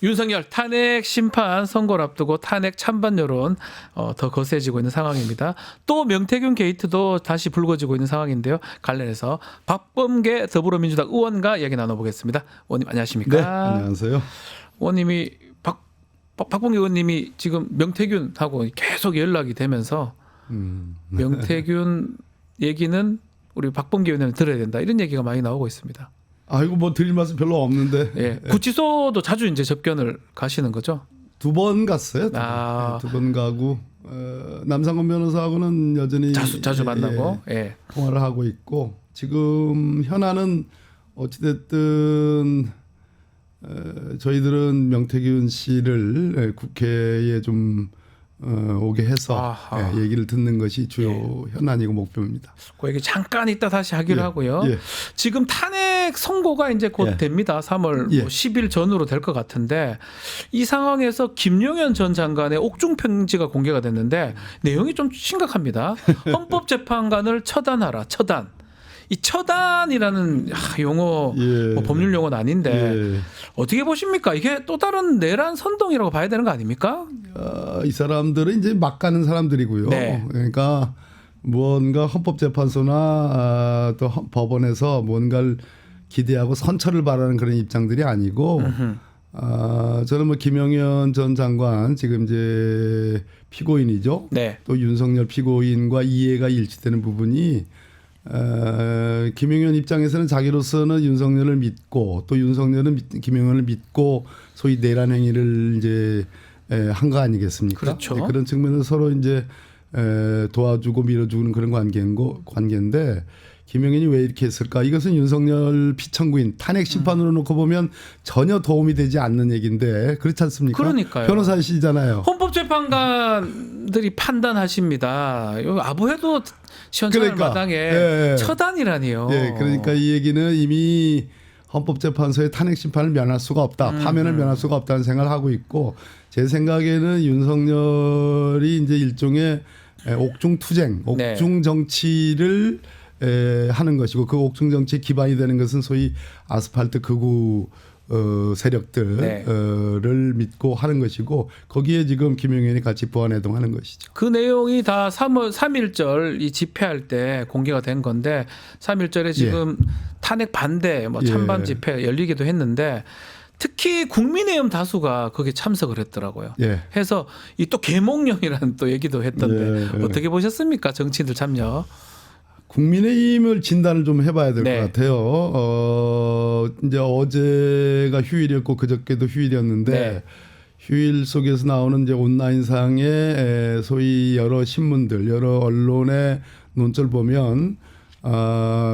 윤석열 탄핵 심판 선고를 앞두고 탄핵 찬반 여론 더 거세지고 있는 상황입니다. 또 명태균 게이트도 다시 불거지고 있는 상황인데요. 관련해서 박범계 더불어민주당 의원과 이야기 나눠보겠습니다. 의원님 안녕하십니까? 네, 안녕하세요. 의원님이 박범계 의원님이 지금 명태균하고 계속 연락이 되면서 명태균 얘기는 우리 박범계 의원님 들어야 된다 이런 얘기가 많이 나오고 있습니다. 아이고 뭐 드릴 말씀 별로 없는데. 예, 구치소도 자주 이제 접견을 가시는 거죠? 2번 갔어요. 두 번 가고 남상권 변호사하고는 여전히 자주 만나고 통화를 하고 있고 지금 현안은 어찌됐든 저희들은 명태균 씨를 국회에 좀 오게 해서 얘기를 듣는 것이 주요 현안이고 목표입니다. 그 얘기 잠깐 이따 다시 하기로 하고요. 지금 탄핵 선고가 이제 곧 됩니다. 3월 10일 전후로 될 것 같은데 이 상황에서 김용현 전 장관의 옥중 편지가 공개가 됐는데 내용이 좀 심각합니다. 헌법재판관을 처단하라. 처단. 이 처단이라는 용어 뭐 법률 용어는 아닌데 어떻게 보십니까? 이게 또 다른 내란 선동이라고 봐야 되는 거 아닙니까? 이 사람들은 이제 막 가는 사람들이고요. 그러니까 무언가 헌법재판소나 또 법원에서 뭔가를 기대하고 선처를 바라는 그런 입장들이 아니고 저는 뭐 김용현 전 장관 지금 이제 피고인이죠. 또 윤석열 피고인과 이해가 일치되는 부분이 김용현 입장에서는 자기로서는 윤석열을 믿고 또 윤석열은 김용현을 믿고 소위 내란 행위를 이제 한 거 아니겠습니까? 그렇죠. 그런 측면에서 서로 이제 도와주고 밀어주는 그런 관계인데 김용현이 왜 이렇게 했을까? 이것은 윤석열 피청구인 탄핵 심판으로 놓고 보면 전혀 도움이 되지 않는 얘기인데 그렇지 않습니까? 그러니까요. 변호사이시잖아요. 헌법재판관들이 판단하십니다. 아부해도 시원찮은 마당에 처단이라니요. 그러니까 이 얘기는 이미 헌법재판소의 탄핵 심판을 면할 수가 없다. 파면을 면할 수가 없다는 생각을 하고 있고 제 생각에는 윤석열이 이제 일종의 옥중 투쟁, 옥중 정치를 하는 것이고 그 옥중 정치의 기반이 되는 것은 소위 아스팔트 극우 세력들을 믿고 하는 것이고 거기에 지금 김용현이 같이 부안해동하는 것이죠. 그 내용이 다 3.1절 이 집회할 때 공개가 된 건데 3.1절에 지금 탄핵 반대 뭐 찬반 집회 열리기도 했는데 특히 국민의힘 다수가 거기에 참석을 했더라고요. 해서 이 또 계몽령이라는 또 얘기도 했던데 어떻게 보셨습니까? 정치인들 참여. 국민의힘을 진단을 좀 해봐야 될 것 같아요. 이제 어제가 휴일이었고 그저께도 휴일이었는데 휴일 속에서 나오는 이제 온라인상의 소위 여러 신문들, 여러 언론의 논조를 보면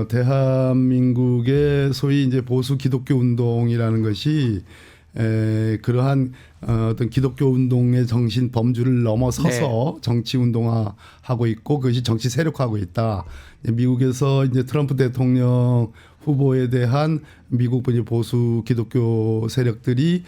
대한민국의 소위 이제 보수 기독교 운동이라는 것이 그러한 어떤 기독교 운동의 정신 범주를 넘어서서 정치 운동화하고 있고 그것이 정치 세력화하고 있다. 미국에서 이제 트럼프 대통령 후보에 대한 미국 보수 기독교 세력들이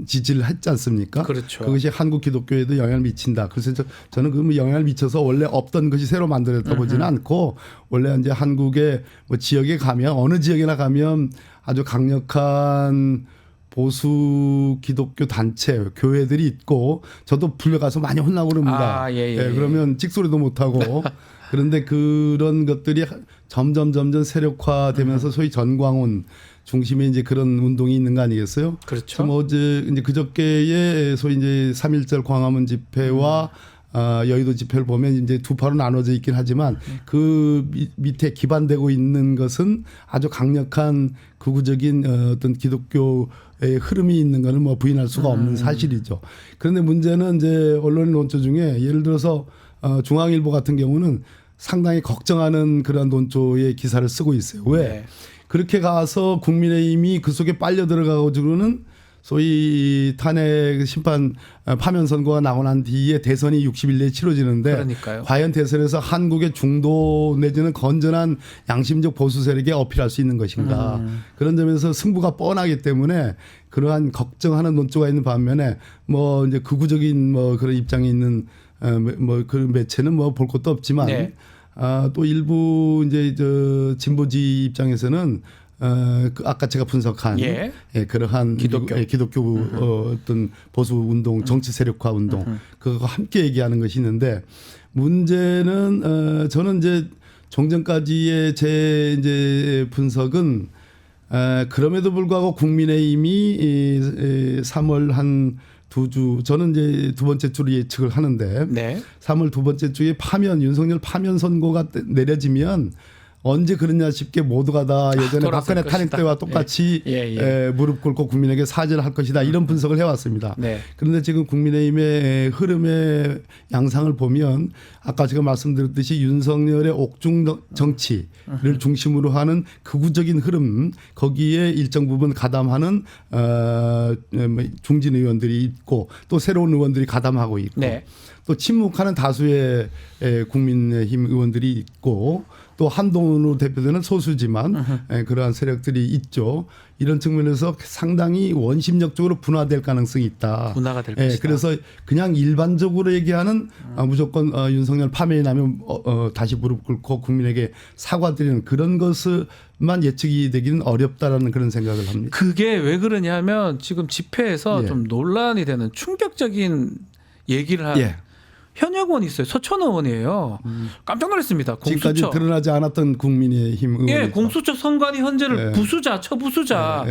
지지를 했지 않습니까? 그렇죠. 그것이 한국 기독교에도 영향을 미친다. 그래서 저는 그 영향을 미쳐서 원래 없던 것이 새로 만들었다 보지는 않고 원래 이제 한국의 뭐 지역에 가면 어느 지역이나 가면 아주 강력한 보수 기독교 단체, 교회들이 있고 저도 불려가서 많이 혼나고 그럽니다. 그러면 찍소리도 못하고 그런데 그런 것들이 점점 세력화되면서 소위 전광훈 중심에 이제 그런 운동이 있는 거 아니겠어요? 그렇죠. 어제 이제 그저께에 소위 이제 3.1절 광화문 집회와 여의도 집회를 보면 이제 두 파로 나눠져 있긴 하지만 그 밑에 기반되고 있는 것은 아주 강력한 극우적인 어떤 기독교의 흐름이 있는 것을 뭐 부인할 수가 없는 사실이죠. 그런데 문제는 이제 언론 논조 중에 예를 들어서 중앙일보 같은 경우는 상당히 걱정하는 그런 논조의 기사를 쓰고 있어요. 왜? 그렇게 가서 국민의힘이 그 속에 빨려 들어가고는 소위 탄핵 심판 파면 선고가 나고 난 뒤에 대선이 60일 내에 치러지는데 과연 대선에서 한국의 중도 내지는 건전한 양심적 보수 세력에 어필할 수 있는 것인가. 그런 점에서 승부가 뻔하기 때문에 그러한 걱정하는 논조가 있는 반면에 뭐 이제 극우적인 뭐 그런 입장이 있는 뭐 그 매체는 뭐 볼 것도 없지만 또 일부 이제 진보지 입장에서는 아까 제가 분석한 예. 그러한 기독교 어떤 보수 운동, 정치 세력화 운동 그거 함께 얘기하는 것이 있는데 문제는 저는 이제 종전까지의 제 이제 분석은 그럼에도 불구하고 국민의힘이 3월 한 2주 저는 이제 두 번째 주로 예측을 하는데 네. 3월 두 번째 주에 윤석열 파면 선고가 내려지면 언제 그러냐 싶게 모두가 다 예전에 박근혜 탄핵 때와 똑같이 무릎 꿇고 국민에게 사죄를 할 것이다 이런 분석을 해왔습니다. 네. 그런데 지금 국민의힘의 흐름의 양상을 보면 아까 제가 말씀드렸듯이 윤석열의 옥중 정치를 중심으로 하는 극우적인 흐름 거기에 일정 부분 가담하는 중진 의원들이 있고 또 새로운 의원들이 가담하고 있고 네. 또 침묵하는 다수의 국민의힘 의원들이 있고 또 한동훈으로 대표되는 소수지만 그러한 세력들이 있죠. 이런 측면에서 상당히 원심력적으로 분화될 가능성이 있다. 분화가 될 것이다. 그래서 그냥 일반적으로 얘기하는 무조건 윤석열 파면이 나면 다시 무릎 꿇고 국민에게 사과드리는 그런 것만 예측이 되기는 어렵다라는 그런 생각을 합니다. 그게 왜 그러냐면 지금 집회에서 좀 논란이 되는 충격적인 얘기를 한 현역 의원이 있어요. 서천 의원이에요. 깜짝 놀랐습니다. 공수처. 지금까지 드러나지 않았던 국민의힘 의원. 예, 공수처 선관위 헌재를 부수자, 처부수자.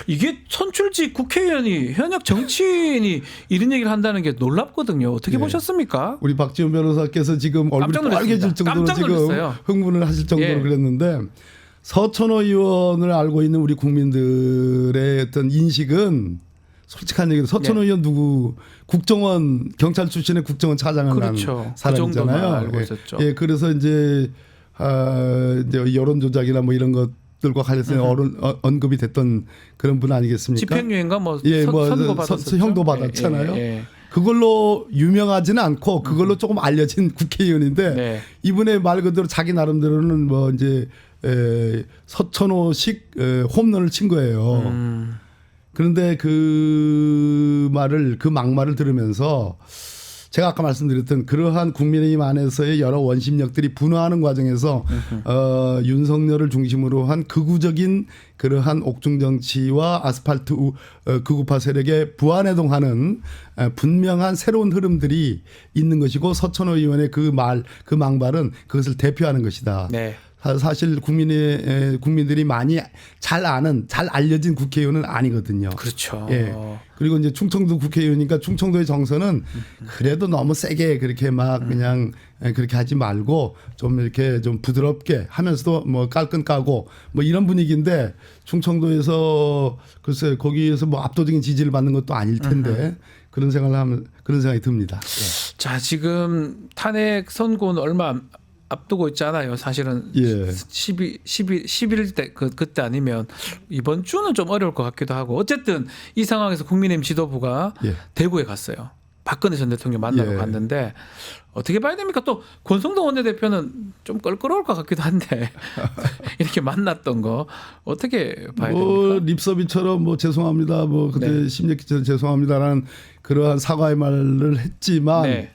이게 선출직 국회의원이 현역 정치인이 이런 얘기를 한다는 게 놀랍거든요. 어떻게 보셨습니까? 우리 박지원 변호사께서 지금 얼굴이 빨개질 정도로 지금 흥분을 하실 정도로 그랬는데 서천호 의원을 알고 있는 우리 국민들의 어떤 인식은 솔직한 얘기로 서천호 의원 누구 국정원 경찰 출신의 국정원 차장을 한 사람이잖아요. 알고 있었죠. 그래서 이제 여론 조작이나 뭐 이런 것들과 관련해서 언급이 됐던 그런 분 아니겠습니까? 집행유예인가 형도 받았잖아요. 그걸로 유명하지는 않고 그걸로 조금 알려진 국회의원인데 이분의 말 그대로 자기 나름대로는 뭐 이제 서천호식 홈런을 친 거예요. 그런데 그 막말을 들으면서 제가 아까 말씀드렸던 그러한 국민의힘 안에서의 여러 원심력들이 분화하는 과정에서 윤석열을 중심으로 한 극우적인 그러한 옥중 정치와 아스팔트 극우파 세력에 부안해동하는 분명한 새로운 흐름들이 있는 것이고 서천호 의원의 그 막말은 그것을 대표하는 것이다. 네. 사실 국민들이 많이 잘 아는 잘 알려진 국회의원은 아니거든요. 그렇죠. 그리고 이제 충청도 국회의원이니까 충청도의 정서는 그래도 너무 세게 그렇게 막 그냥 그렇게 하지 말고 좀 이렇게 좀 부드럽게 하면서도 뭐 깔끔 까고 뭐 이런 분위기인데 충청도에서 글쎄 거기에서 뭐 압도적인 지지를 받는 것도 아닐 텐데 그런 생각이 듭니다. 자, 지금 탄핵 선고는 얼마 앞두고 있잖아요. 사실은 10일 때 그때 아니면 이번 주는 좀 어려울 것 같기도 하고 어쨌든 이 상황에서 국민의힘 지도부가 대구에 갔어요. 박근혜 전 대통령 만나러 갔는데 어떻게 봐야 됩니까? 또 권성동 원내대표는 좀 껄끄러울 것 같기도 한데 이렇게 만났던 거 어떻게 봐야 됩니까? 립서비처럼 뭐 죄송합니다. 뭐 그때 심력기처럼 죄송합니다라는 그러한 사과의 말을 했지만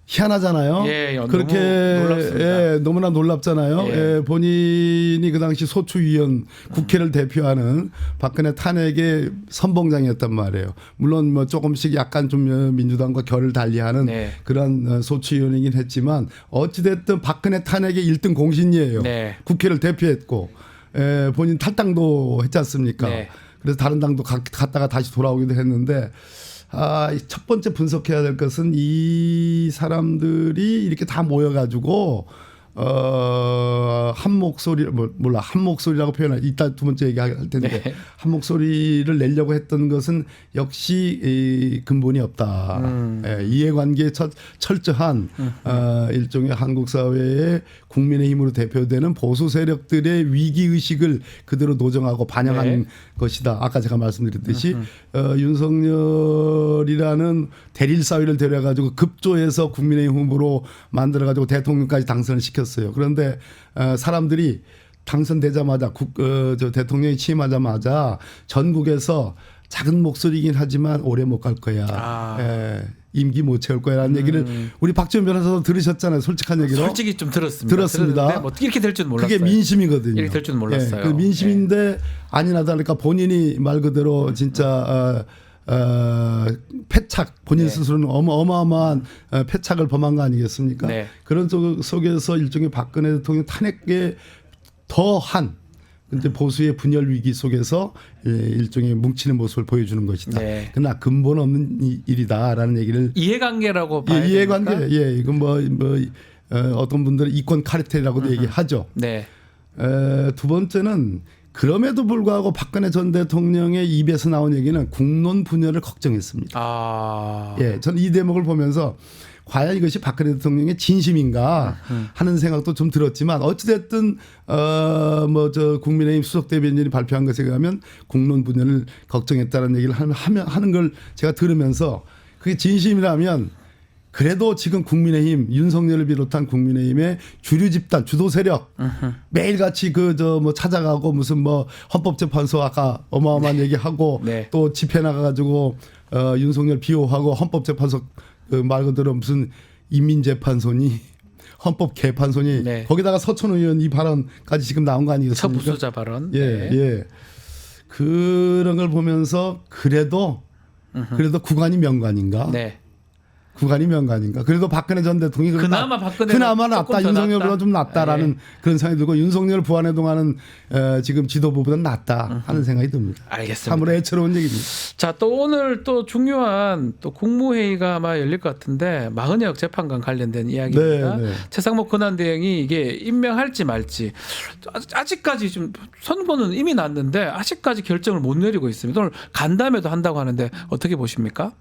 희한하잖아요. 그렇게 너무나 놀랍잖아요. 본인이 그 당시 소추위원 국회를 대표하는 박근혜 탄핵의 선봉장이었단 말이에요. 물론 뭐 조금씩 약간 좀 민주당과 결을 달리하는 그런 소추위원이긴 했지만 어찌됐든 박근혜 탄핵의 1등 공신이에요. 국회를 대표했고 본인 탈당도 했지 않습니까? 그래서 다른 당도 갔다가 다시 돌아오기도 했는데 첫 번째 분석해야 될 것은 이 사람들이 이렇게 다 모여가지고 한 목소리 한 목소리라고 표현할 이따 두 번째 얘기할 텐데 한 목소리를 내려고 했던 것은 역시 근본이 없다. 이해관계에 철저한 일종의 한국 사회의 국민의힘으로 대표되는 보수 세력들의 위기 의식을 그대로 노정하고 반영한 것이다. 아까 제가 말씀드렸듯이 윤석열이라는 대릴 사회를 데려가지고 급조해서 국민의힘 후보로 만들어가지고 대통령까지 당선을 시켰어요. 그런데 사람들이 당선되자마자 대통령이 취임하자마자 전국에서 작은 목소리이긴 하지만 오래 못 갈 거야. 임기 못 채울 거야라는 얘기를 우리 박지원 변호사도 들으셨잖아요. 솔직한 얘기로. 솔직히 좀 들었습니다. 들었습니다. 뭐 이렇게 될 줄 몰랐어요. 그게 민심이거든요. 이렇게 될 줄 몰랐어요. 그 민심인데 아니나 다를까 본인이 말 그대로 진짜 패착 본인 스스로는 어마어마한 패착을 범한 거 아니겠습니까? 네. 그런 속에서 일종의 박근혜 대통령 탄핵에 더한 근데 보수의 분열 위기 속에서 일종의 뭉치는 모습을 보여주는 것이다. 네. 그러나 근본 없는 일이다라는 얘기를 이해관계라고 봐야 됩니까? 이해관계. 이건 어떤 분들은 이권 카르텔이라고도 얘기하죠. 네. 두 번째는 그럼에도 불구하고 박근혜 전 대통령의 입에서 나온 얘기는 국론 분열을 걱정했습니다. 저는 이 대목을 보면서 과연 이것이 박근혜 대통령의 진심인가 하는 생각도 좀 들었지만 어찌됐든 국민의힘 수석 대변인이 발표한 것에 의하면 국론 분열을 걱정했다는 얘기를 하는 걸 제가 들으면서 그게 진심이라면 그래도 지금 국민의힘 윤석열을 비롯한 국민의힘의 주류 집단 주도 세력 매일같이 찾아가고 무슨 헌법재판소 아까 어마어마한 얘기하고 또 집회 나가가지고 윤석열 비호하고 헌법재판소 말 그대로 무슨 인민재판소니 헌법 개판소니 거기다가 서천 의원 이 발언까지 지금 나온 거 아니겠습니까? 처부수자 발언. 그런 걸 보면서 그래도 구간이 명간인가? 구간이 명간인가? 그래도 박근혜 전 대통령이 그나마 낫다. 윤석열보다 좀 낫다라는 그런 생각이 들고 윤석열 부안해 동안은 지금 지도부보다 낫다 하는 생각이 듭니다. 알겠습니다. 참으로 애처로운 얘기입니다. 자, 또 오늘 또 중요한 또 국무회의가 아마 열릴 것 같은데 마흔역 재판관 관련된 이야기입니다. 최상목 권한대행이 이게 임명할지 말지 아직까지 좀 선고는 이미 났는데 아직까지 결정을 못 내리고 있습니다. 오늘 간담회도 한다고 하는데 어떻게 보십니까?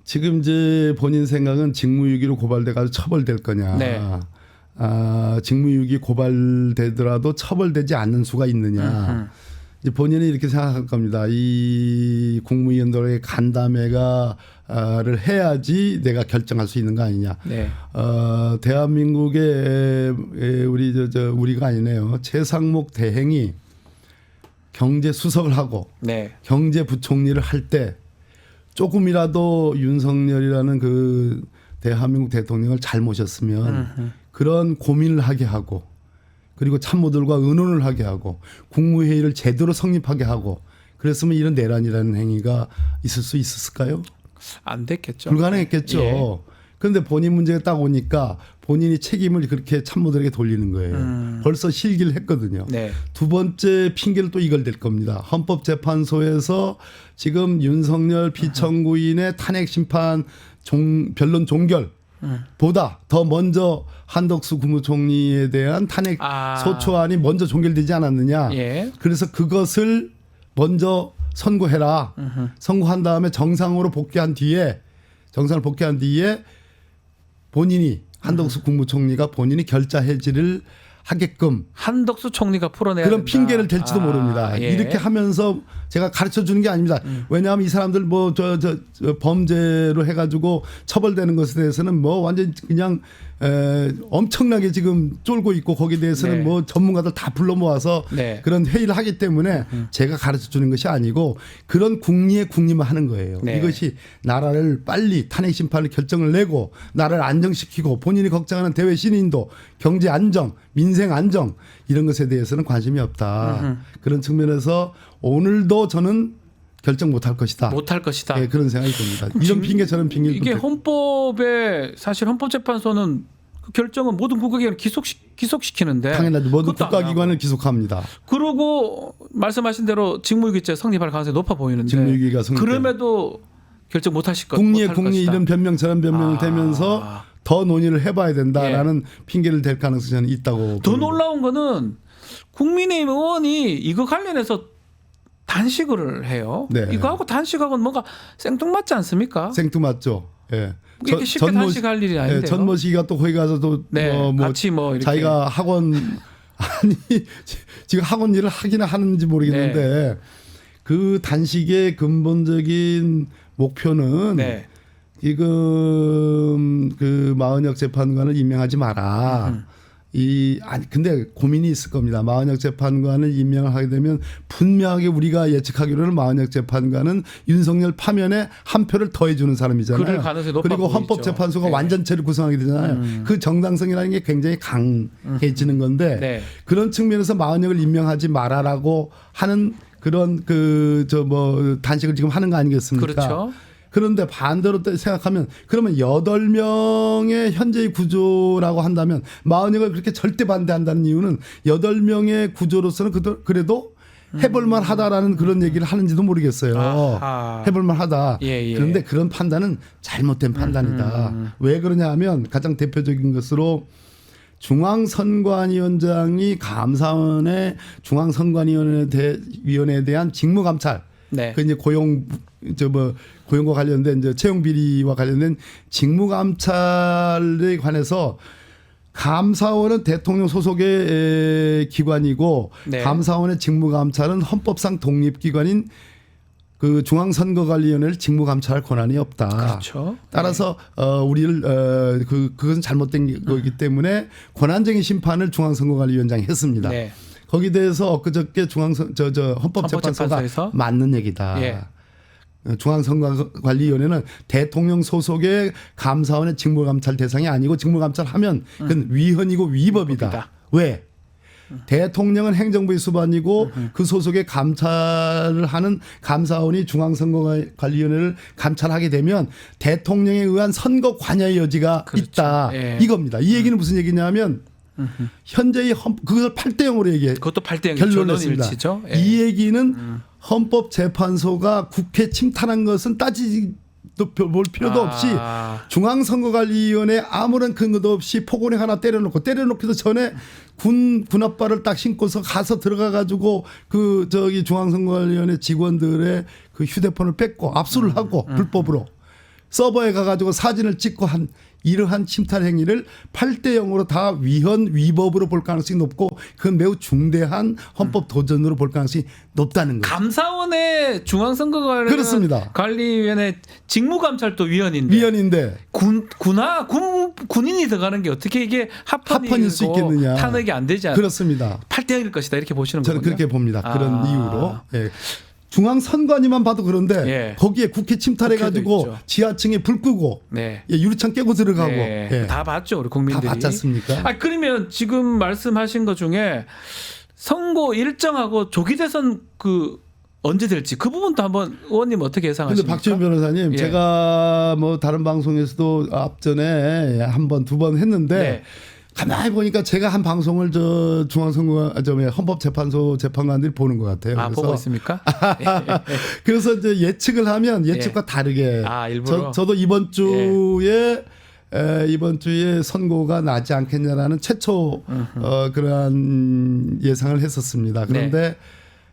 지금 이제 본인 생각은 직무유기로 고발돼 가지고 처벌될 거냐. 직무유기 고발되더라도 처벌되지 않는 수가 있느냐. 이제 본인이 이렇게 생각할 겁니다. 이 국무위원들의 간담회를 해야지 내가 결정할 수 있는 거 아니냐. 대한민국의 우리가 아니네요. 최상목 대행이 경제수석을 하고 경제부총리를 할 때 조금이라도 윤석열이라는 그 대한민국 대통령을 잘 모셨으면 그런 고민을 하게 하고 그리고 참모들과 의논을 하게 하고 국무회의를 제대로 성립하게 하고 그랬으면 이런 내란이라는 행위가 있을 수 있었을까요? 안 됐겠죠. 불가능했겠죠. 그런데 본인 문제가 딱 오니까 본인이 책임을 그렇게 참모들에게 돌리는 거예요. 벌써 실기를 했거든요. 두 번째 핑계를 또 이걸 댈 겁니다. 헌법재판소에서 지금 윤석열 피청구인의 탄핵 심판 변론 종결 보다 더 먼저 한덕수 국무총리에 대한 탄핵 소추안이 먼저 종결되지 않았느냐. 그래서 그것을 먼저 선고해라. 선고한 다음에 정상을 복귀한 뒤에 본인이 한덕수 국무총리가 본인이 결자 해지를 하게끔 한덕수 총리가 풀어내야 그런 된다. 핑계를 댈지도 모릅니다. 이렇게 하면서 제가 가르쳐 주는 게 아닙니다. 왜냐하면 이 사람들 범죄로 해가지고 처벌되는 것에 대해서는 완전 그냥 엄청나게 지금 쫄고 있고 거기에 대해서는 전문가들 다 불러 모아서 그런 회의를 하기 때문에 제가 가르쳐 주는 것이 아니고 그런 국리의 국리만 하는 거예요. 이것이 나라를 빨리 탄핵 심판을 결정을 내고 나라를 안정시키고 본인이 걱정하는 대외 신인도 경제 안정, 민생 안정 이런 것에 대해서는 관심이 없다. 그런 측면에서 오늘도 저는 결정 못할 것이다. 그런 생각이 듭니다. 이런 핑계 저런 핑계. 이게 헌법에 사실 헌법재판소는 그 결정은 모든 국가기관을 기속시키는데 당연하죠. 모든 국가기관을 기속합니다. 그리고 말씀하신 대로 직무유기죄 성립할 가능성이 높아 보이는데 직무유기가 그럼에도 결정 못하실 것이다. 국리 이런 변명 저런 변명을 대면서 더 논의를 해봐야 된다라는 핑계를 댈 가능성이 저는 있다고. 더 놀라운 거는 국민의힘 의원이 이거 관련해서 단식을 해요. 이거하고 단식하고는 뭔가 생뚱맞지 않습니까? 생뚱맞죠. 이렇게 쉽게 단식할 일이 아닌데요. 전모시기가 또 거기 가서 또 같이 이렇게. 자기가 학원 지금 학원 일을 하기는 하는지 모르겠는데 그 단식의 근본적인 목표는 지금 그 마흔역 재판관을 임명하지 마라. 근데 고민이 있을 겁니다. 마은혁 재판관을 임명을 하게 되면 분명하게 우리가 예측하기로는 마은혁 재판관은 윤석열 파면에 한 표를 더해주는 사람이잖아요. 그럴 가능성이 높아 그리고 보이죠. 헌법재판소가 네. 완전체를 구성하게 되잖아요. 그 정당성이라는 게 굉장히 강해지는 건데 네. 그런 측면에서 마은혁을 임명하지 말아라고 하는 그런 단식을 지금 하는 거 아니겠습니까? 그렇죠. 그런데 반대로 또 생각하면 그러면 8명의 현재의 구조라고 한다면 마은혁을 그렇게 절대 반대한다는 이유는 8명의 구조로서는 그래도 해볼만 하다라는 그런 얘기를 하는지도 모르겠어요. 아하. 해볼만 하다. 예. 그런데 그런 판단은 잘못된 판단이다. 왜 그러냐 하면 가장 대표적인 것으로 중앙선관위원장이 감사원의 중앙선관위원회에 대한 직무감찰 네. 그 이제 고용과 관련된 이제 채용 비리와 관련된 직무 감찰에 관해서 감사원은 대통령 소속의 기관이고 네. 감사원의 직무 감찰은 헌법상 독립기관인 그 중앙선거관리위원회를 직무 감찰할 권한이 없다. 그렇죠. 따라서 우리를 그것은 잘못된 거기 때문에 권한적인 심판을 중앙선거관리위원장이 했습니다. 네. 거기에 대해서 엊그저께 헌법재판소가 맞는 얘기다. 예. 중앙선거관리위원회는 대통령 소속의 감사원의 직무감찰 대상이 아니고 직무감찰하면 그건 위헌이고 위법이다. 왜? 대통령은 행정부의 수반이고 그 소속의 감찰을 하는 감사원이 중앙선거관리위원회를 감찰하게 되면 대통령에 의한 선거 관여의 여지가 그렇죠. 있다. 예. 이겁니다. 이 얘기는 무슨 얘기냐면 현재의 그것을 8대0으로 얘기해. 그것도 8대0 결론을 냈습니다. 예. 이 얘기는 헌법재판소가 국회 침탈한 것은 따지도 볼 필요도 없이 중앙선거관리위원회 아무런 근거도 없이 포고령 하나 때려놓기도 전에 군 앞발을 딱 신고서 가서 들어가 가지고 중앙선거관리위원회 직원들의 그 휴대폰을 뺏고 압수를 하고 불법으로 서버에 가가지고 사진을 찍고 한 이러한 침탈 행위를 8대0으로 다 위헌 위법으로 볼 가능성이 높고 그건 매우 중대한 헌법 도전으로 볼 가능성이 높다는 거예요. 감사원의 중앙선거관리위원회 직무감찰도 위헌인데 군인이 들어가는 게 어떻게 이게 합헌일 수 있겠느냐. 탄핵이 안 되지 않아요. 그렇습니다. 8대0일 것이다 이렇게 보시는 거군요. 저는 그렇게 봅니다. 그런 이유로. 예. 중앙선관위만 봐도 그런데 예. 거기에 국회 침탈해가지고 지하층에 불 끄고 네. 유리창 깨고 들어가고 예. 다 봤죠 우리 국민들이. 다 봤지 않습니까? 그러면 지금 말씀하신 것 중에 선거 일정하고 조기 대선 언제 될지 그 부분도 한번 의원님 어떻게 예상하십니까? 근데 박지원 변호사님 제가 다른 방송에서도 앞전에 한 번, 두 번 했는데 네. 가만히 보니까 제가 한 방송을 헌법재판소 재판관들이 보는 것 같아요. 그래서 보고 있습니까? 그래서 이제 예측을 하면 예측과 다르게 일부러? 저도 이번 주에 선고가 나지 않겠냐라는 최초 그러한 예상을 했었습니다. 그런데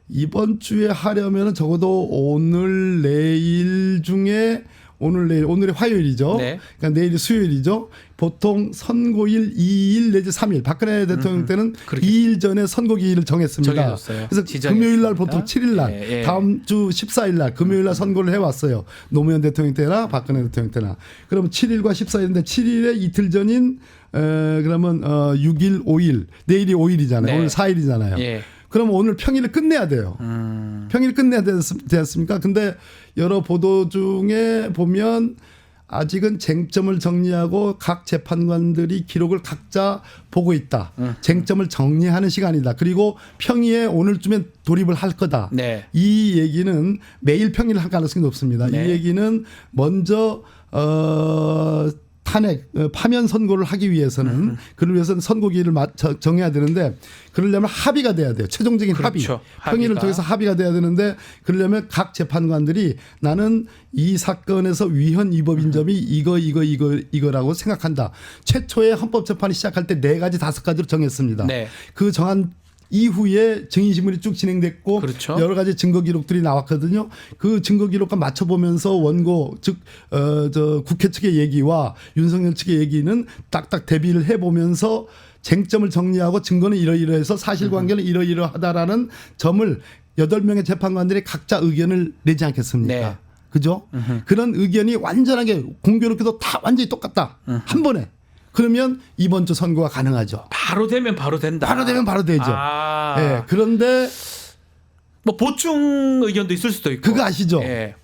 이번 주에 하려면 적어도 오늘 내일 중에 오늘이 화요일이죠. 네. 그러니까 내일이 수요일이죠. 보통 선고일 2일 내지 3일. 박근혜 대통령 때는 2일 전에 선고기일을 정했습니다. 정해졌어요. 그래서 금요일 날 보통 7일 날, 다음 주 14일 날 금요일 날 선고를 해왔어요. 노무현 대통령 때나 박근혜 대통령 때나. 그러면 7일과 14일인데 7일에 이틀 전인 그러면 6일, 5일. 내일이 5일이잖아요. 네. 오늘 4일이잖아요. 예. 그럼 오늘 평일을 끝내야 돼요. 평일 끝내야 되지 않습니까? 근데 여러 보도 중에 보면 아직은 쟁점을 정리하고 각 재판관들이 기록을 각자 보고 있다. 쟁점을 정리하는 시간이다. 그리고 평일에 오늘쯤엔 돌입을 할 거다. 네. 이 얘기는 매일 평일을 할 가능성이 높습니다. 네. 이 얘기는 먼저 파면 선고를 하기 위해서는 그를 위해서는 선고기일을 정해야 되는데 그러려면 합의가 돼야 돼요. 최종적인 그렇죠. 평일을 통해서 합의가 돼야 되는데 그러려면 각 재판관들이 나는 이 사건에서 위헌 위법인 점이 이거라고 생각한다. 최초에 헌법재판이 시작할 때 4가지 5가지로 정했습니다. 네. 그 정한 이후에 증인신문이 쭉 진행됐고 그렇죠. 여러 가지 증거 기록들이 나왔거든요. 그 증거 기록과 맞춰보면서 원고 즉 국회 측의 얘기와 윤석열 측의 얘기는 딱딱 대비를 해보면서 쟁점을 정리하고 증거는 이러이러해서 사실관계는 이러이러하다라는 점을 8명의 재판관들이 각자 의견을 내지 않겠습니까? 네. 그죠? 그런 의견이 완전하게 공교롭게도 다 완전히 똑같다. 한 번에. 그러면 이번 주 선고가 가능하죠. 바로 되면 바로 된다. 바로 되면 바로 되죠. 아. 예, 그런데 뭐 보충 의견도 있을 수도 있고. 그거 아시죠? 예.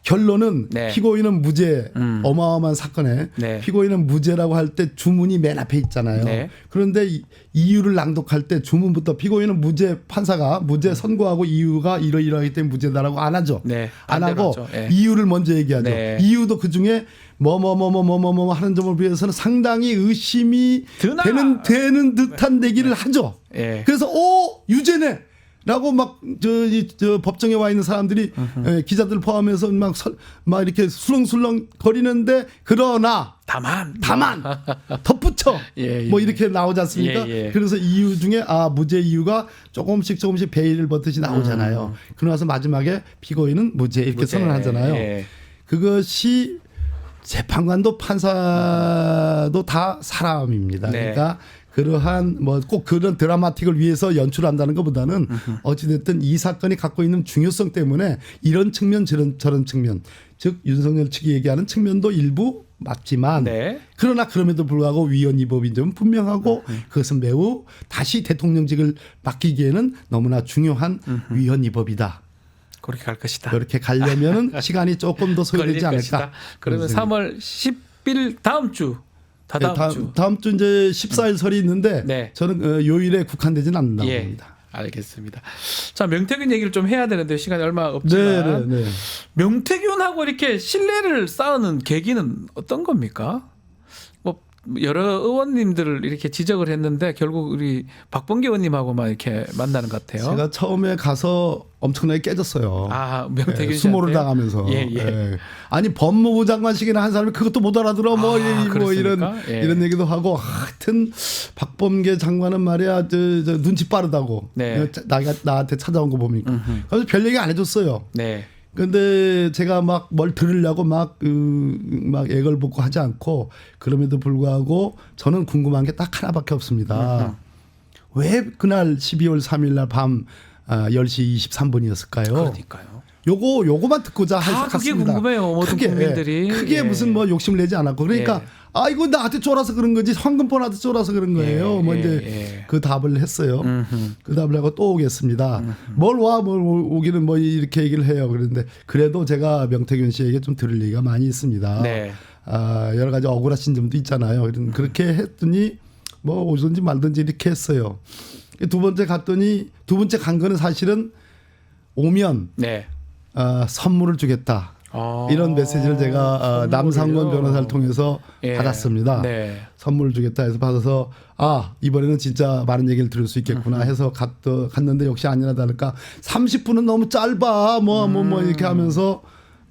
결론은 네. 피고인은 무죄, 어마어마한 사건에 네. 피고인은 무죄라고 할 때 주문이 맨 앞에 있잖아요. 네. 그런데 이유를 낭독할 때 주문부터 피고인은 무죄, 판사가 무죄 선고하고 이유가 이러이러하기 때문에 무죄다라고 안 하죠. 네. 안 하고 하죠. 예. 이유를 먼저 얘기하죠. 네. 이유도 그중에 뭐뭐뭐뭐뭐뭐 하는 점을 비해서는 상당히 의심이 드나? 되는 듯한 얘기를 하죠. 예. 그래서 유죄네. 라고 막 저 법정에 와 있는 사람들이 기자들 포함해서 막 이렇게 술렁술렁 거리는데 그러나 다만 덧붙여 예, 예. 뭐 이렇게 나오지 않습니까? 예, 예. 그래서 이유 중에 무죄 이유가 조금씩 베일을 벗듯이 나오잖아요. 그러나서 마지막에 피고인은 무죄 이렇게 선언하잖아요. 예. 그것이 재판관도 판사도 다 사람입니다. 네. 그러니까 그러한 뭐 꼭 그런 드라마틱을 위해서 연출한다는 것보다는 어찌됐든 이 사건이 갖고 있는 중요성 때문에 이런 측면 저런 측면 즉 윤석열 측이 얘기하는 측면도 일부 맞지만 네. 그러나 그럼에도 불구하고 위헌 위법인 점은 분명하고 그것은 매우 다시 대통령직을 맡기기에는 너무나 중요한 위헌 위법이다. 그렇게 갈 것이다. 그렇게 가려면은 시간이 조금 더 소요되지 않을까. 것이다. 그러면 3월 10일 다음 주. 다음 주 이제 14일 설이 있는데 네. 저는 요일에 국한되지는 않는다고 예. 봅니다. 알겠습니다. 자, 명태균 얘기를 좀 해야 되는데 시간이 얼마 없지만 네. 명태균하고 이렇게 신뢰를 쌓는 계기는 어떤 겁니까? 뭐 여러 의원님들을 이렇게 지적을 했는데 결국 우리 박범계 의원님하고만 이렇게 만나는 것 같아요. 제가 처음에 가서 엄청나게 깨졌어요. 명태균 수모를 당하면서. 예. 아니 법무부 장관식이나 한 사람이 그것도 못 알아들어 뭐 그렇습니까? 이런 얘기도 하고 하여튼 박범계 장관은 말이야 저 눈치 빠르다고. 네. 나한테 찾아온 거 보니까. 그래서 별 얘기 안 해줬어요. 네. 근데 제가 막 뭘 들으려고 막 애걸 벗고 하지 않고 그럼에도 불구하고 저는 궁금한 게 딱 하나밖에 없습니다. 왜 그날 12월 3일 날 밤 10시 23분이었을까요? 그러니까요. 요거만 듣고자 할 것 그게 같습니다. 궁금해요. 모든 국민들이. 크게 무슨 뭐 욕심을 내지 않았고 그러니까 이거 나한테 쫄아서 그런 거지 황금폰한테 쫄아서 그런 거예요. 이제 그 답을 했어요. 그 답을 하고 또 오겠습니다. 뭘 오기는 뭐 이렇게 얘기를 해요. 그런데 그래도 제가 명태균 씨에게 좀 들을 얘기가 많이 있습니다. 네. 여러 가지 억울하신 점도 있잖아요. 그렇게 했더니 뭐 오든지 말든지 이렇게 했어요. 두 번째 간 거는 사실은 오면 선물을 주겠다. 이런 메시지를 제가 남상권 변호사를 통해서 받았습니다. 네. 선물을 주겠다 해서 받아서 이번에는 진짜 많은 얘기를 들을 수 있겠구나 해서 갔는데 역시 아니나 다를까 30분은 너무 짧아 뭐 이렇게 하면서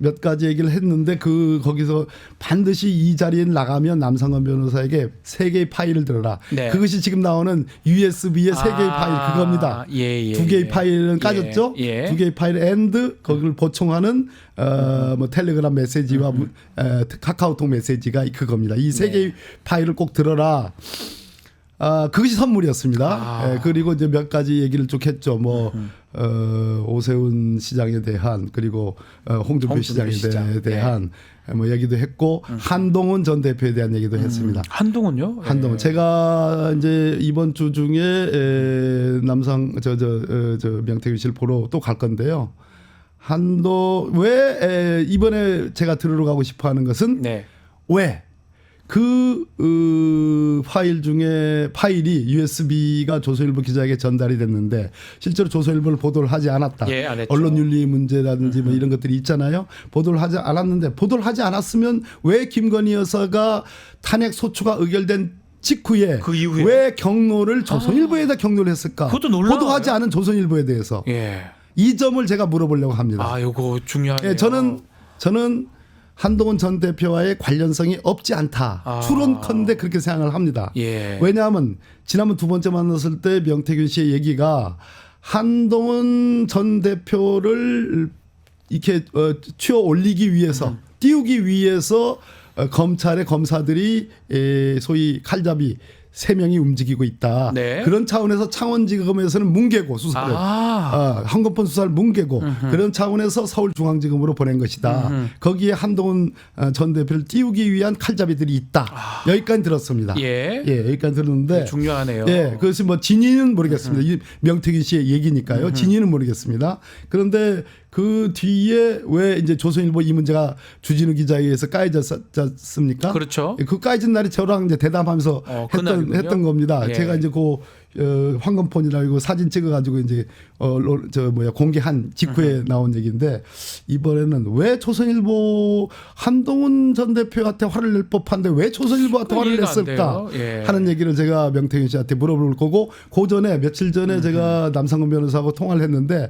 몇 가지 얘기를 했는데 거기서 반드시 이 자리에 나가면 남상권 변호사에게 3개의 파일을 들어라. 네. 그것이 지금 나오는 USB의 3개의 파일 그겁니다. 2개의 파일은 까졌죠. 2개의 파일 and 거기를 보충하는 뭐 텔레그램 메시지와 카카오톡 메시지가 그겁니다. 이 3개의 파일을 꼭 들어라. 그것이 선물이었습니다. 그리고 이제 몇 가지 얘기를 쭉 했죠. 뭐 오세훈 시장에 대한 그리고 홍준표 시장에 대한 뭐 얘기도 했고 한동훈 전 대표에 대한 얘기도 했습니다. 한동훈요? 한동훈. 제가 이제 이번 주 중에 명태균 씨를 보러 또 갈 건데요. 왜 이번에 제가 들으러 가고 싶어 하는 것은 왜 파일 중에 파일이 USB가 조선일보 기자에게 전달이 됐는데 실제로 조선일보를 보도를 하지 않았다. 안 했죠. 언론윤리 문제라든지 뭐 이런 것들이 있잖아요. 보도를 하지 않았는데 보도를 하지 않았으면 왜 김건희 여사가 탄핵 소추가 의결된 직후에 그 이후에 왜 경로를 조선일보에다 경로를 했을까? 그것도 놀라워요. 보도하지 않은 조선일보에 대해서 이 점을 제가 물어보려고 합니다. 요거 중요하네요. 저는 한동훈 전 대표와의 관련성이 없지 않다. 추론컨대 그렇게 생각을 합니다. 왜냐하면 지난번 두 번째 만났을 때 명태균 씨의 얘기가 한동훈 전 대표를 이렇게 튀어 올리기 위해서 띄우기 위해서 검찰의 검사들이 소위 칼잡이 3명이 움직이고 있다. 네. 그런 차원에서 창원지검에서는 뭉개고 수사를 한건폰 수사를 뭉개고 그런 차원에서 서울중앙지검으로 보낸 것이다. 거기에 한동훈 전 대표를 띄우기 위한 칼잡이들이 있다. 여기까지 들었습니다. 예. 여기까지 들었는데 중요하네요. 예, 그것이 뭐 진위는 모르겠습니다. 이 명태균 씨의 얘기니까요. 진위는 모르겠습니다. 그런데 그 뒤에 왜 이제 조선일보 이 문제가 주진우 기자에 의해서 까여졌지 않습니까? 그렇죠. 그 까여진 날이 저랑 이제 대담하면서 했던 겁니다. 예. 제가 이제 그 황금폰이라고 사진 찍어가지고 이제 공개한 직후에 나온 얘기인데 이번에는 왜 조선일보 한동훈 전 대표한테 화를 낼 법한데 왜 조선일보한테 화를 냈을까 예. 하는 얘기를 제가 명태균 씨한테 물어볼 거고 그 전에 며칠 전에 제가 남상근 변호사하고 통화를 했는데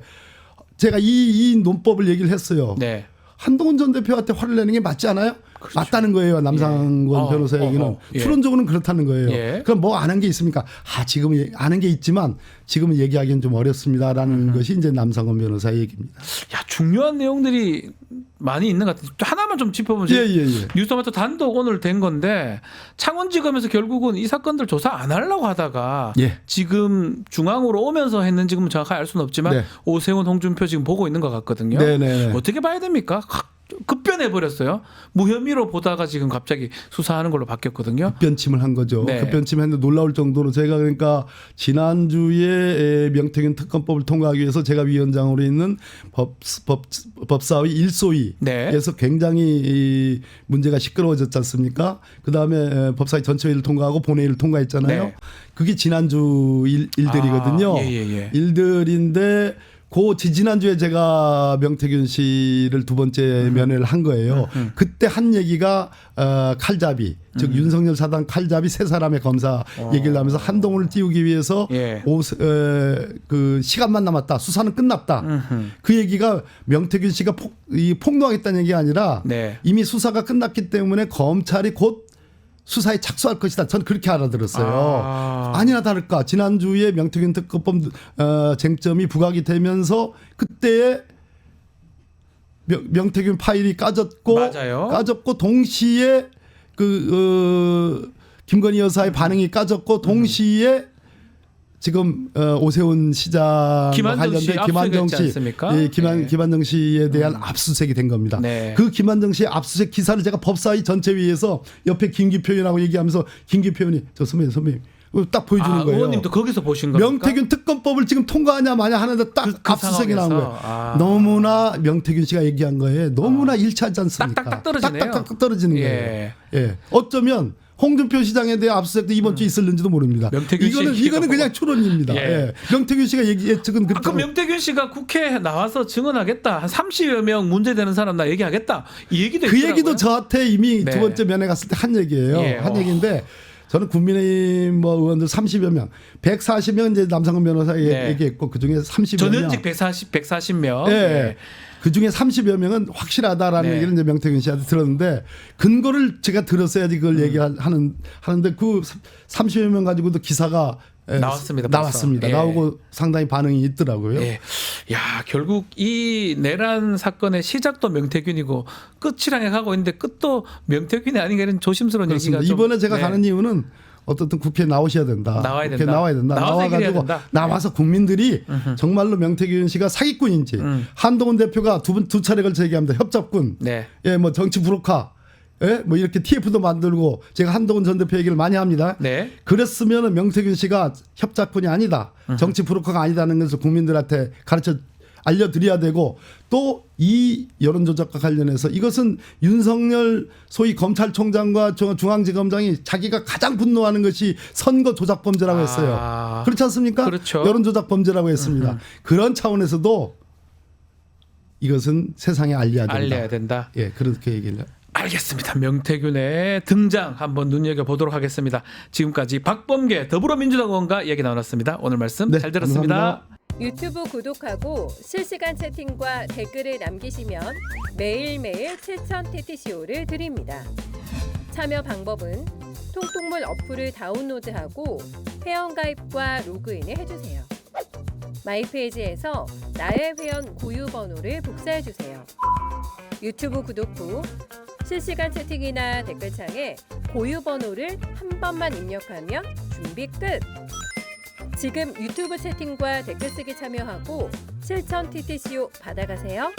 제가 이 논법을 얘기를 했어요. 네. 한동훈 전 대표한테 화를 내는 게 맞지 않아요? 그렇죠. 맞다는 거예요. 남상근 변호사 얘기는. 추론적으로는 그렇다는 거예요. 예. 그럼 뭐 아는 게 있습니까? 지금 아는 게 있지만 지금은 얘기하기는 좀 어렵습니다라는 것이 이제 남상근 변호사의 얘기입니다. 야, 중요한 내용들이 많이 있는 것 같아요. 하나만 좀 짚어보세요. 뉴스토마토 단독 오늘 된 건데 창원지검에서 결국은 이 사건들 조사 안 하려고 하다가 지금 중앙으로 오면서 했는지 는 정확하게 알 수는 없지만 오세훈, 홍준표 지금 보고 있는 것 같거든요. 어떻게 봐야 됩니까? 급변해 버렸어요. 무혐의로 보다가 지금 갑자기 수사하는 걸로 바뀌었거든요. 급변침을 한 거죠. 급변침했는데 놀라울 정도로 제가 그러니까 지난주에 명태균 특검법을 통과하기 위해서 제가 위원장으로 있는 법사위 1소위에서 굉장히 문제가 시끄러워졌지 않습니까? 그다음에 법사위 전체회의를 통과하고 본회의를 통과했잖아요. 그게 지난주 일들이거든요. 일들인데 지난주에 제가 명태균 씨를 두 번째 면회를 한 거예요. 그때 한 얘기가 칼잡이, 즉 윤석열 사단 칼잡이 세 사람의 검사 얘기를 하면서 한동훈을 띄우기 위해서 그 시간만 남았다. 수사는 끝났다. 그 얘기가 명태균 씨가 폭로하겠다는 얘기가 아니라 이미 수사가 끝났기 때문에 검찰이 곧 수사에 착수할 것이다. 저는 그렇게 알아들었어요. 아니나 다를까 지난주에 명태균 특검법 쟁점이 부각이 되면서 그때에 명태균 파일이 까졌고 동시에 김건희 여사의 반응이 까졌고 동시에 지금 오세훈 시장 관련된 김한정 씨에 대한 압수수색이 된 겁니다. 그 김한정 씨의 압수수색 기사를 제가 법사위 전체회의에서 옆에 김기표 의원하고 얘기하면서 김기표 의원이 저 선배님 딱 보여주는 거예요. 의원님도 거기서 보신 겁니까? 명태균 특검법을 지금 통과하냐 마냐 하는데 딱 압수수색이 나온 거예요. 너무나 명태균 씨가 얘기한 거에 너무나 일치하지 않습니까? 딱딱 떨어지네요. 딱딱 떨어지는 거예요. 어쩌면 홍준표 시장에 대한 압수수색도 이번 주에 있을는지도 모릅니다. 이거는 그냥 추론입니다. 명태균 씨가 예측은 그렇게. 그럼 명태균 씨가 국회에 나와서 증언하겠다. 한 30여 명 문제되는 사람 나 얘기하겠다. 이 얘기도 그 있더라고요. 얘기도 저한테 이미 두 번째 면회 갔을 때 한 얘기예요. 한 얘기인데 저는 국민의힘 의원들 30여 명, 140명 이제 남상근 변호사 얘기했고 그 중에 30여 명. 전현직 140명. 그 중에 30여 명은 확실하다라는 얘기를 이제 명태균 씨한테 들었는데 근거를 제가 들었어야지 그걸 하는데 그 30여 명 가지고도 기사가 나왔습니다. 나오고 상당히 반응이 있더라고요. 야, 결국 이 내란 사건의 시작도 명태균이고 끝이랑 가고 있는데 끝도 명태균이 아닌가 이런 조심스러운 그렇습니다. 얘기가 이번에 제가 가는 이유는 어떻든 국회에 나오셔야 된다. 나와야 된다. 나와가지고 나와서 국민들이 정말로 명태균 씨가 사기꾼인지 한동훈 대표가 두 차례 걸쳐 얘기합니다. 협잡꾼, 뭐 정치 불혹화, 뭐 이렇게 TF도 만들고 제가 한동훈 전 대표 얘기를 많이 합니다. 그랬으면 명태균 씨가 협잡꾼이 아니다. 정치 불혹화가 아니다는 것을 국민들한테 알려드려야 되고 또 이 여론조작과 관련해서 이것은 윤석열 소위 검찰총장과 중앙지검장이 자기가 가장 분노하는 것이 선거 조작 범죄라고 했어요. 그렇지 않습니까? 그렇죠. 여론조작 범죄라고 했습니다. 그런 차원에서도 이것은 세상에 알려야 된다. 그렇게 얘기를. 알겠습니다. 명태균의 등장 한번 눈여겨보도록 하겠습니다. 지금까지 박범계 더불어민주당 의원과 얘기 나눴습니다. 오늘 말씀 잘 들었습니다. 감사합니다. 유튜브 구독하고 실시간 채팅과 댓글을 남기시면 매일매일 7천 TTCO를 드립니다. 참여 방법은 통통물 어플을 다운로드하고 회원가입과 로그인을 해주세요. 마이페이지에서 나의 회원 고유 번호를 복사해주세요. 유튜브 구독 후 실시간 채팅이나 댓글창에 고유 번호를 한 번만 입력하면 준비 끝! 지금 유튜브 채팅과 댓글 쓰기 참여하고 실천 TTCO 받아가세요.